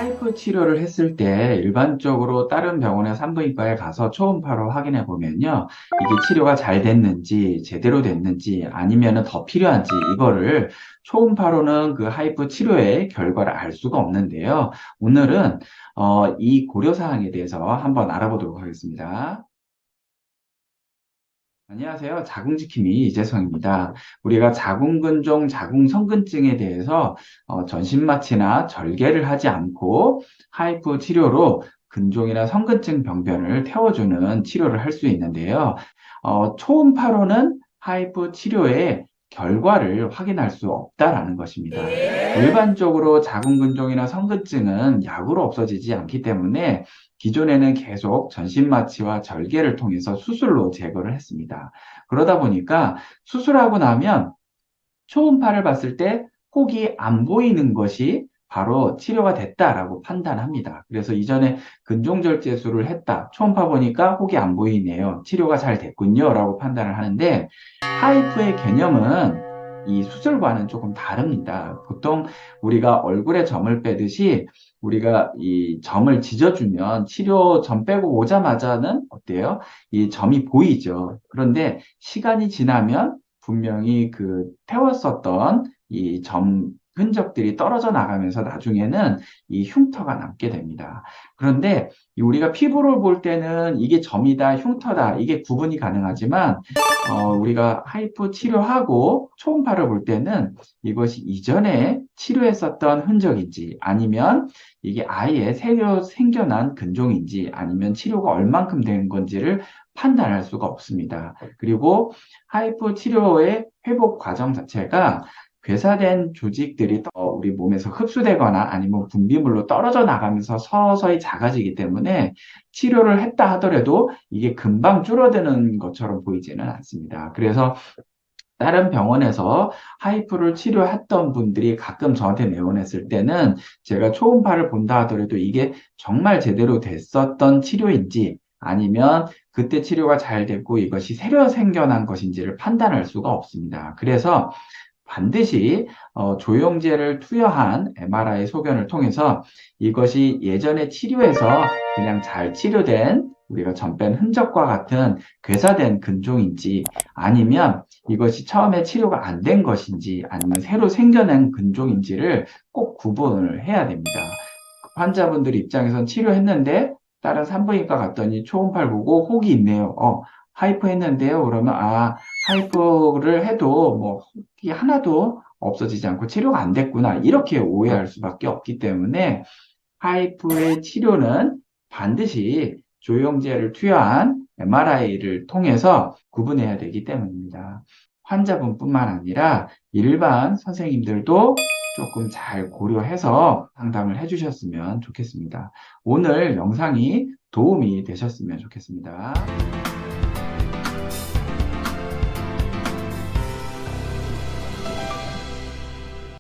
하이프 치료를 했을 때 일반적으로 다른 병원의 산부인과에 가서 초음파로 확인해 보면요. 이게 치료가 잘 됐는지, 제대로 됐는지, 아니면 더 필요한지, 이거를 초음파로는 그 하이프 치료의 결과를 알 수가 없는데요. 오늘은 이 고려사항에 대해서 한번 알아보도록 하겠습니다. 안녕하세요. 자궁지킴이 이재성입니다. 우리가 자궁근종, 자궁성근증에 대해서 전신마취나 절개를 하지 않고 하이프 치료로 근종이나 성근증 병변을 태워주는 치료를 할 수 있는데요. 초음파로는 하이프 치료의 결과를 확인할 수 없다라는 것입니다. 일반적으로 자궁근종이나 성근증은 약으로 없어지지 않기 때문에 기존에는 계속 전신마취와 절개를 통해서 수술로 제거를 했습니다. 그러다 보니까 수술하고 나면 초음파를 봤을 때 혹이 안 보이는 것이 바로 치료가 됐다라고 판단합니다. 그래서 이전에 근종절제술을 했다. 초음파 보니까 혹이 안 보이네요. 치료가 잘 됐군요. 라고 판단을 하는데 하이프의 개념은 이 수술과는 조금 다릅니다. 보통 우리가 얼굴에 점을 빼듯이 우리가 이 점을 지져주면 치료 점 빼고 오자마자는 어때요? 이 점이 보이죠. 그런데 시간이 지나면 분명히 그 태웠었던 이 점 흔적들이 떨어져 나가면서 나중에는 이 흉터가 남게 됩니다. 그런데 우리가 피부를 볼 때는 이게 점이다, 흉터다, 이게 구분이 가능하지만, 우리가 하이프 치료하고 초음파를 볼 때는 이것이 이전에 치료했었던 흔적인지 아니면 이게 아예 새로 생겨난 근종인지 아니면 치료가 얼만큼 된 건지를 판단할 수가 없습니다. 그리고 하이프 치료의 회복 과정 자체가 괴사된 조직들이 우리 몸에서 흡수되거나 아니면 분비물로 떨어져 나가면서 서서히 작아지기 때문에 치료를 했다 하더라도 이게 금방 줄어드는 것처럼 보이지는 않습니다. 그래서 다른 병원에서 하이프를 치료했던 분들이 가끔 저한테 내원했을 때는 제가 초음파를 본다 하더라도 이게 정말 제대로 됐었던 치료인지 아니면 그때 치료가 잘 됐고 이것이 새로 생겨난 것인지를 판단할 수가 없습니다. 그래서 반드시 조영제를 투여한 MRI 소견을 통해서 이것이 예전에 치료해서 그냥 잘 치료된 우리가 점 뺀 흔적과 같은 괴사된 근종인지 아니면 이것이 처음에 치료가 안 된 것인지 아니면 새로 생겨난 근종인지를 꼭 구분을 해야 됩니다. 환자분들 입장에선 치료했는데 다른 산부인과 갔더니 초음파를 보고 혹이 있네요. 하이퍼 했는데요. 그러면 하이퍼를 해도 뭐 혹이 하나도 없어지지 않고 치료가 안 됐구나. 이렇게 오해할 수밖에 없기 때문에 하이프의 치료는 반드시 조영제를 투여한 MRI를 통해서 구분해야 되기 때문입니다. 환자분뿐만 아니라 일반 선생님들도 조금 잘 고려해서 상담을 해주셨으면 좋겠습니다. 오늘 영상이 도움이 되셨으면 좋겠습니다.